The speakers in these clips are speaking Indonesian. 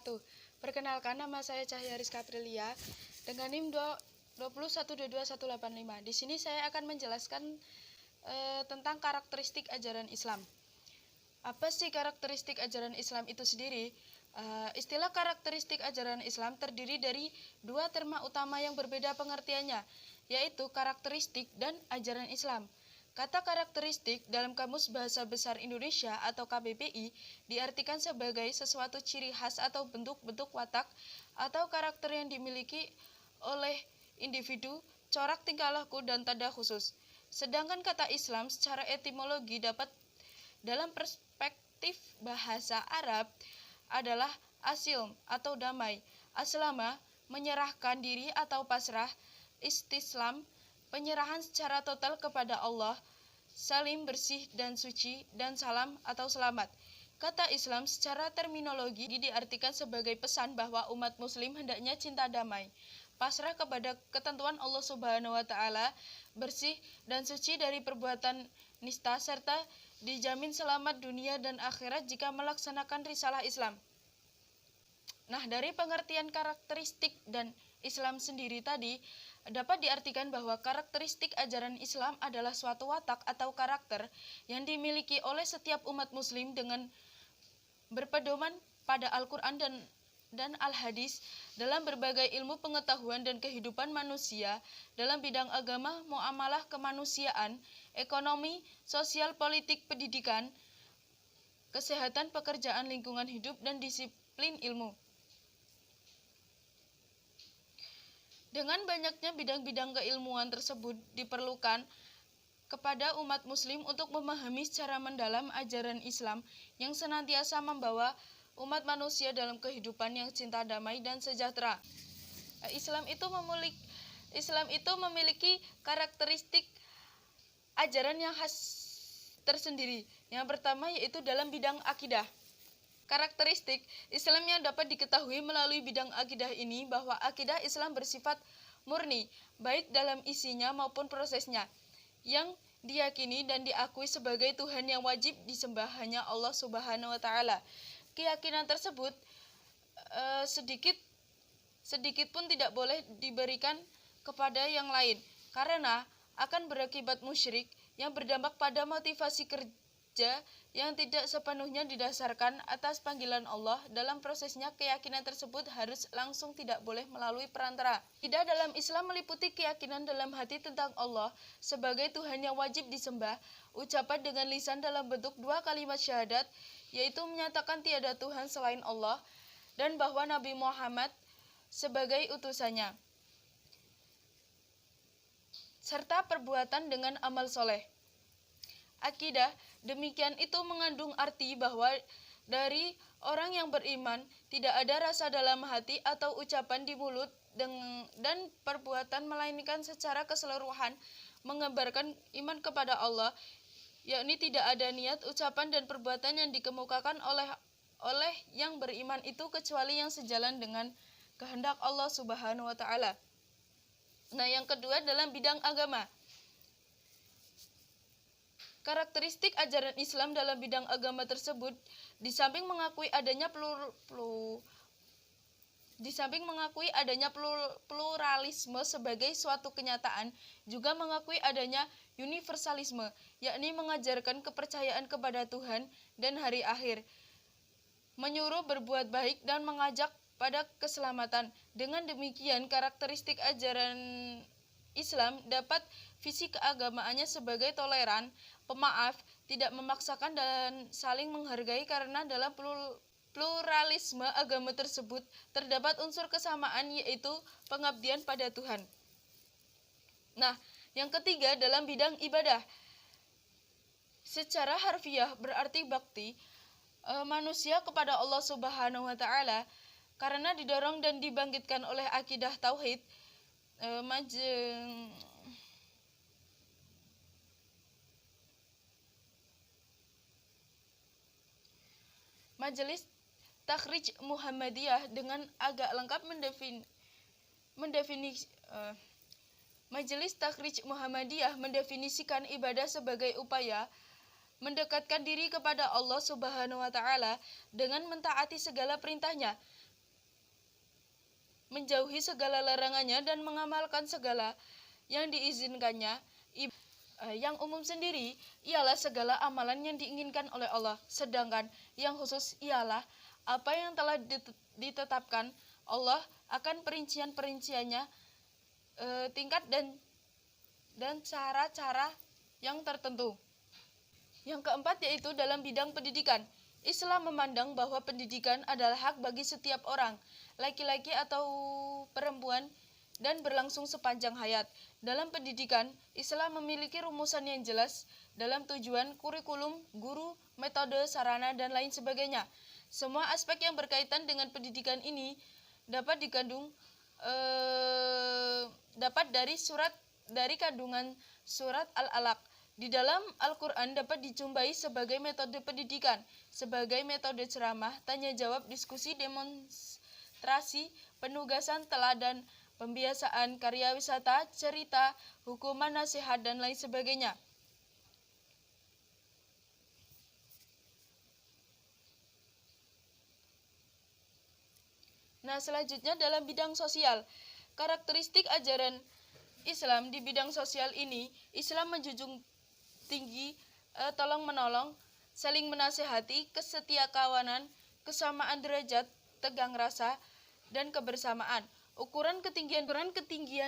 wabarakatuh. Perkenalkan, nama saya Cahya Rizka Aprilia dengan NIM 201221185. Di sini saya akan menjelaskan tentang karakteristik ajaran Islam. Apa sih karakteristik ajaran Islam itu sendiri? Istilah karakteristik ajaran Islam terdiri dari dua terma utama yang berbeda pengertiannya, yaitu karakteristik dan ajaran Islam. Kata karakteristik dalam Kamus Bahasa Besar Indonesia atau KBBI diartikan sebagai sesuatu ciri khas atau bentuk-bentuk watak atau karakter yang dimiliki oleh individu, corak tingkah laku, dan tanda khusus. Sedangkan kata Islam secara etimologi dapat dalam perspektif bahasa Arab adalah asilm atau damai, aslama menyerahkan diri atau pasrah, istislam penyerahan secara total kepada Allah, salim bersih dan suci, dan salam atau selamat. Kata Islam secara terminologi diartikan sebagai pesan bahwa umat muslim hendaknya cinta damai, pasrah kepada ketentuan Allah Subhanahu wa taala, bersih dan suci dari perbuatan nista, serta dijamin selamat dunia dan akhirat jika melaksanakan risalah Islam. Nah, dari pengertian karakteristik dan Islam sendiri tadi, dapat diartikan bahwa karakteristik ajaran Islam adalah suatu watak atau karakter yang dimiliki oleh setiap umat muslim dengan berpedoman pada Al-Quran dan Al-Hadis dalam berbagai ilmu pengetahuan dan kehidupan manusia dalam bidang agama, muamalah kemanusiaan, ekonomi, sosial, politik, pendidikan, kesehatan, pekerjaan, lingkungan hidup, dan disiplin ilmu. Dengan banyaknya bidang-bidang keilmuan tersebut diperlukan kepada umat muslim untuk memahami secara mendalam ajaran Islam yang senantiasa membawa umat manusia dalam kehidupan yang cinta damai dan sejahtera. Islam itu memiliki karakteristik ajaran yang khas tersendiri. Yang pertama yaitu dalam bidang akidah. Karakteristik Islam yang dapat diketahui melalui bidang akidah ini bahwa akidah Islam bersifat murni, baik dalam isinya maupun prosesnya, yang diyakini dan diakui sebagai Tuhan yang wajib disembah hanya Allah Subhanahu wa taala. Keyakinan tersebut sedikit pun tidak boleh diberikan kepada yang lain, karena akan berakibat musyrik yang berdampak pada motivasi kerja yang tidak sepenuhnya didasarkan atas panggilan Allah. Dalam prosesnya, keyakinan tersebut harus langsung, tidak boleh melalui perantara. Akidah dalam Islam meliputi keyakinan dalam hati tentang Allah sebagai Tuhan yang wajib disembah, ucapan dengan lisan dalam bentuk dua kalimat syahadat, yaitu menyatakan tiada Tuhan selain Allah, dan bahwa Nabi Muhammad sebagai utusannya, serta perbuatan dengan amal soleh. Akidah demikian itu mengandung arti bahwa dari orang yang beriman tidak ada rasa dalam hati atau ucapan di mulut dan perbuatan, melainkan secara keseluruhan mengabarkan iman kepada Allah, yakni tidak ada niat, ucapan, dan perbuatan yang dikemukakan oleh yang beriman itu kecuali yang sejalan dengan kehendak Allah Subhanahu wa taala. Nah, yang kedua dalam bidang agama. Karakteristik ajaran Islam dalam bidang agama tersebut, di samping mengakui adanya pluralisme sebagai suatu kenyataan, juga mengakui adanya universalisme, yakni mengajarkan kepercayaan kepada Tuhan dan hari akhir, menyuruh berbuat baik dan mengajak pada keselamatan. Dengan demikian, karakteristik ajaran Islam dapat visi keagamaannya sebagai toleran, pemaaf, tidak memaksakan, dan saling menghargai, karena dalam pluralisme agama tersebut terdapat unsur kesamaan, yaitu pengabdian pada Tuhan. Nah, yang ketiga dalam bidang ibadah. Secara harfiah berarti bakti manusia kepada Allah Subhanahu wa taala, karena didorong dan dibangkitkan oleh akidah tauhid. Majelis Takhrij Muhammadiyah dengan agak lengkap Majelis Takhrij Muhammadiyah mendefinisikan ibadah sebagai upaya mendekatkan diri kepada Allah Subhanahu wa taala dengan mentaati segala perintahnya, menjauhi segala larangannya dan mengamalkan segala yang diizinkannya. Yang umum sendiri ialah segala amalan yang diinginkan oleh Allah, sedangkan yang khusus ialah apa yang telah ditetapkan Allah akan perincian-perinciannya, tingkat dan cara-cara yang tertentu. Yang keempat yaitu dalam bidang pendidikan. Islam memandang bahwa pendidikan adalah hak bagi setiap orang, laki-laki atau perempuan, dan berlangsung sepanjang hayat. Dalam pendidikan, Islam memiliki rumusan yang jelas dalam tujuan, kurikulum, guru, metode, sarana, dan lain sebagainya. Semua aspek yang berkaitan dengan pendidikan ini dapat dari kandungan surat Al-Alaq. Di dalam Al-Quran dapat dijumpai sebagai metode pendidikan, sebagai metode ceramah, tanya jawab, diskusi, demonstrasi, penugasan, teladan, pembiasaan, karya wisata, cerita, hukuman, nasihat, dan lain sebagainya. Nah, selanjutnya dalam bidang sosial. Karakteristik ajaran Islam di bidang sosial ini, Islam menjunjung tinggi tolong-menolong, saling menasehati, kesetiakawanan, kesamaan derajat, tegang rasa, dan kebersamaan. Ukuran ketinggian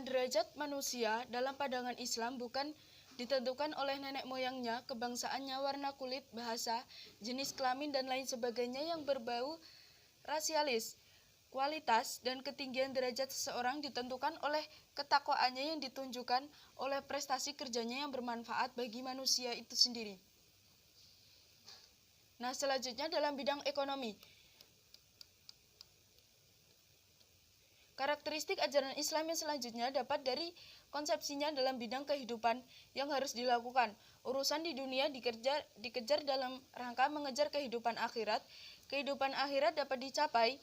derajat manusia dalam pandangan Islam bukan ditentukan oleh nenek moyangnya, kebangsaannya, warna kulit, bahasa, jenis kelamin, dan lain sebagainya yang berbau rasialis. Kualitas dan ketinggian derajat seseorang ditentukan oleh ketakwaannya yang ditunjukkan oleh prestasi kerjanya yang bermanfaat bagi manusia itu sendiri. Nah, selanjutnya dalam bidang ekonomi. Karakteristik ajaran Islam yang selanjutnya dapat dari konsepsinya dalam bidang kehidupan yang harus dilakukan. Urusan di dunia dikejar dalam rangka mengejar kehidupan akhirat. Kehidupan akhirat dapat dicapai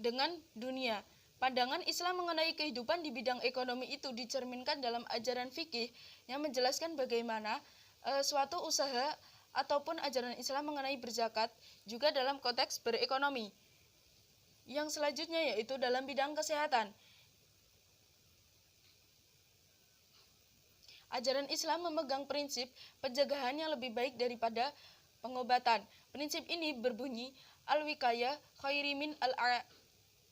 dengan dunia. Pandangan Islam mengenai kehidupan di bidang ekonomi itu dicerminkan dalam ajaran fikih yang menjelaskan bagaimana suatu usaha ataupun ajaran Islam mengenai berzakat juga dalam konteks berekonomi. Yang selanjutnya yaitu dalam bidang kesehatan. Ajaran Islam memegang prinsip pencegahan yang lebih baik daripada pengobatan. Prinsip ini berbunyi al-wikayah khairimin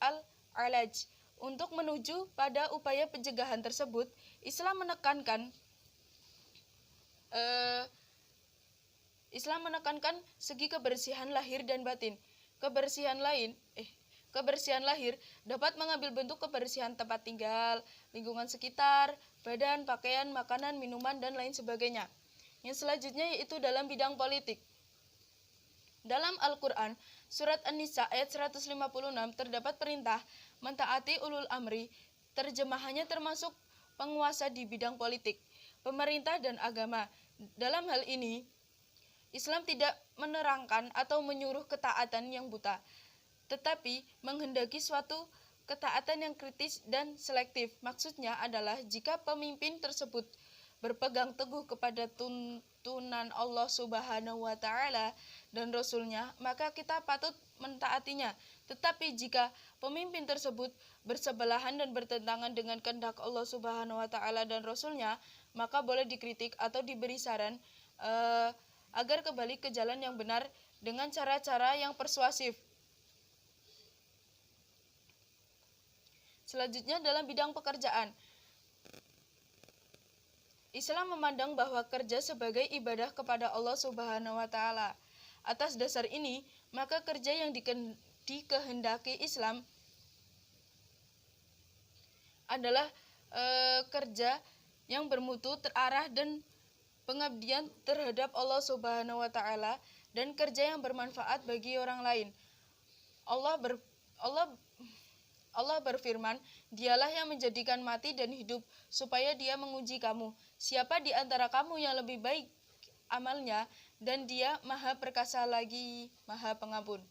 al-alaj. Untuk menuju pada upaya pencegahan tersebut, Islam menekankan segi kebersihan lahir dan batin. Kebersihan lahir dapat mengambil bentuk kebersihan tempat tinggal, lingkungan sekitar, badan, pakaian, makanan, minuman, dan lain sebagainya. Yang selanjutnya yaitu dalam bidang politik. Dalam Al-Quran, surat An-Nisa ayat 156 terdapat perintah mentaati ulul amri, terjemahannya termasuk penguasa di bidang politik, pemerintah, dan agama. Dalam hal ini, Islam tidak menerangkan atau menyuruh ketaatan yang buta, tetapi menghendaki suatu ketaatan yang kritis dan selektif. Maksudnya adalah jika pemimpin tersebut berpegang teguh kepada tuntunan Allah Subhanahu wa Ta'ala dan Rasul-Nya, maka kita patut mentaatinya. Tetapi jika pemimpin tersebut bersebelahan dan bertentangan dengan kehendak Allah Subhanahu wa Ta'ala dan Rasul-Nya, maka boleh dikritik atau diberi saran agar kembali ke jalan yang benar dengan cara-cara yang persuasif. Selanjutnya dalam bidang pekerjaan. Islam memandang bahwa kerja sebagai ibadah kepada Allah Subhanahu wa Ta'ala. Atas dasar ini, maka kerja yang dikehendaki Islam adalah kerja yang bermutu, terarah, dan pengabdian terhadap Allah Subhanahu wa Ta'ala, dan kerja yang bermanfaat bagi orang lain. Allah berfirman, Dialah yang menjadikan mati dan hidup supaya Dia menguji kamu. Siapa di antara kamu yang lebih baik amalnya, dan Dia Maha Perkasa lagi Maha Pengampun.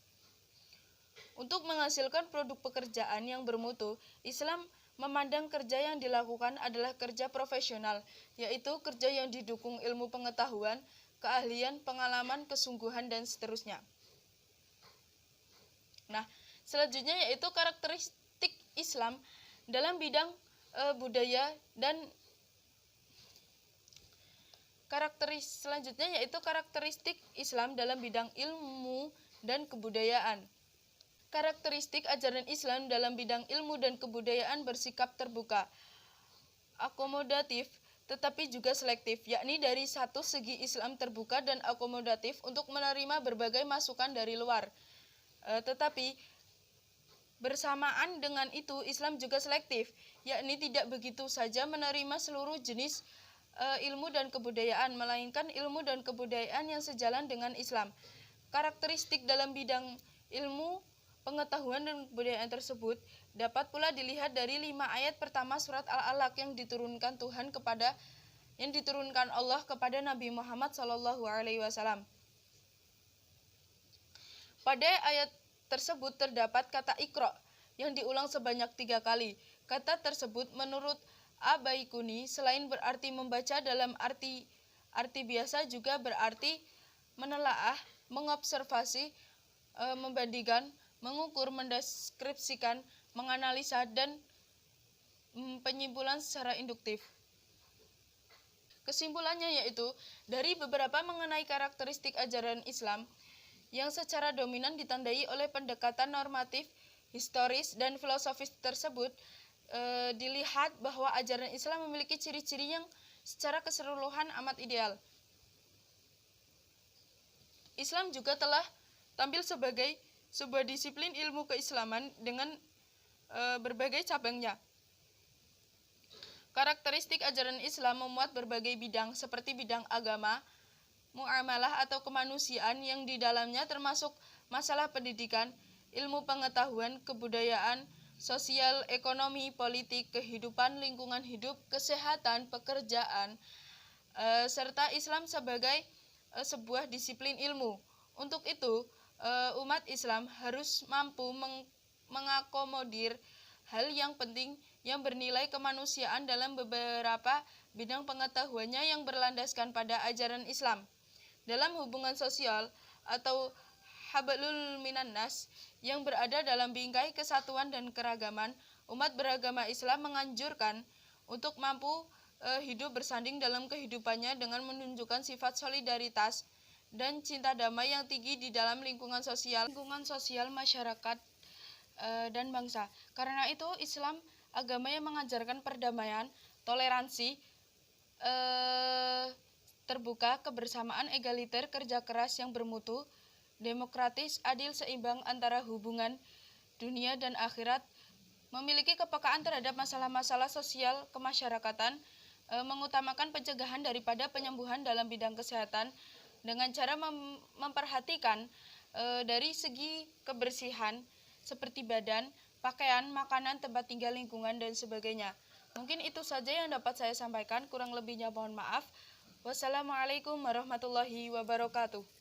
Untuk menghasilkan produk pekerjaan yang bermutu, Islam memandang kerja yang dilakukan adalah kerja profesional, yaitu kerja yang didukung ilmu pengetahuan, keahlian, pengalaman, kesungguhan, dan seterusnya. Nah, Selanjutnya yaitu karakteristik Islam dalam bidang budaya dan karakteristik Islam dalam bidang ilmu dan kebudayaan. Karakteristik ajaran Islam dalam bidang ilmu dan kebudayaan bersikap terbuka, akomodatif, tetapi juga selektif, yakni dari satu segi Islam terbuka dan akomodatif untuk menerima berbagai masukan dari luar. Tetapi bersamaan dengan itu Islam juga selektif, yakni tidak begitu saja menerima seluruh jenis ilmu dan kebudayaan, melainkan ilmu dan kebudayaan yang sejalan dengan Islam. Karakteristik dalam bidang ilmu, pengetahuan dan kebudayaan tersebut dapat pula dilihat dari 5 ayat pertama surat Al-Alaq yang diturunkan Allah kepada Nabi Muhammad SAW. Pada ayat tersebut terdapat kata Iqra yang diulang sebanyak 3 kali. Kata tersebut menurut Al-Baikuni selain berarti membaca dalam arti biasa juga berarti menelaah, mengobservasi, membandingkan, mengukur, mendeskripsikan, menganalisa, dan penyimpulan secara induktif. Kesimpulannya yaitu, dari beberapa mengenai karakteristik ajaran Islam yang secara dominan ditandai oleh pendekatan normatif, historis, dan filosofis tersebut, dilihat bahwa ajaran Islam memiliki ciri-ciri yang secara keseluruhan amat ideal. Islam juga telah tampil sebagai sebuah disiplin ilmu keislaman dengan berbagai cabangnya. Karakteristik ajaran Islam memuat berbagai bidang seperti bidang agama, muamalah atau kemanusiaan yang di dalamnya termasuk masalah pendidikan, ilmu pengetahuan, kebudayaan, sosial, ekonomi, politik, kehidupan, lingkungan hidup, kesehatan, pekerjaan, serta Islam sebagai sebuah disiplin ilmu. Untuk itu, umat Islam harus mampu mengakomodir hal yang penting yang bernilai kemanusiaan dalam beberapa bidang pengetahuannya yang berlandaskan pada ajaran Islam. Dalam hubungan sosial atau hablul minannas yang berada dalam bingkai kesatuan dan keragaman, umat beragama Islam menganjurkan untuk mampu hidup bersanding dalam kehidupannya dengan menunjukkan sifat solidaritas dan cinta damai yang tinggi di dalam lingkungan sosial masyarakat dan bangsa. Karena itu Islam agama yang mengajarkan perdamaian, toleransi, terbuka, kebersamaan, egaliter, kerja keras yang bermutu, demokratis, adil, seimbang antara hubungan dunia dan akhirat, memiliki kepekaan terhadap masalah-masalah sosial kemasyarakatan, mengutamakan pencegahan daripada penyembuhan dalam bidang kesehatan dengan cara memperhatikan dari segi kebersihan seperti badan, pakaian, makanan, tempat tinggal, lingkungan, dan sebagainya. Mungkin itu saja yang dapat saya sampaikan, kurang lebihnya mohon maaf. Wassalamualaikum warahmatullahi wabarakatuh.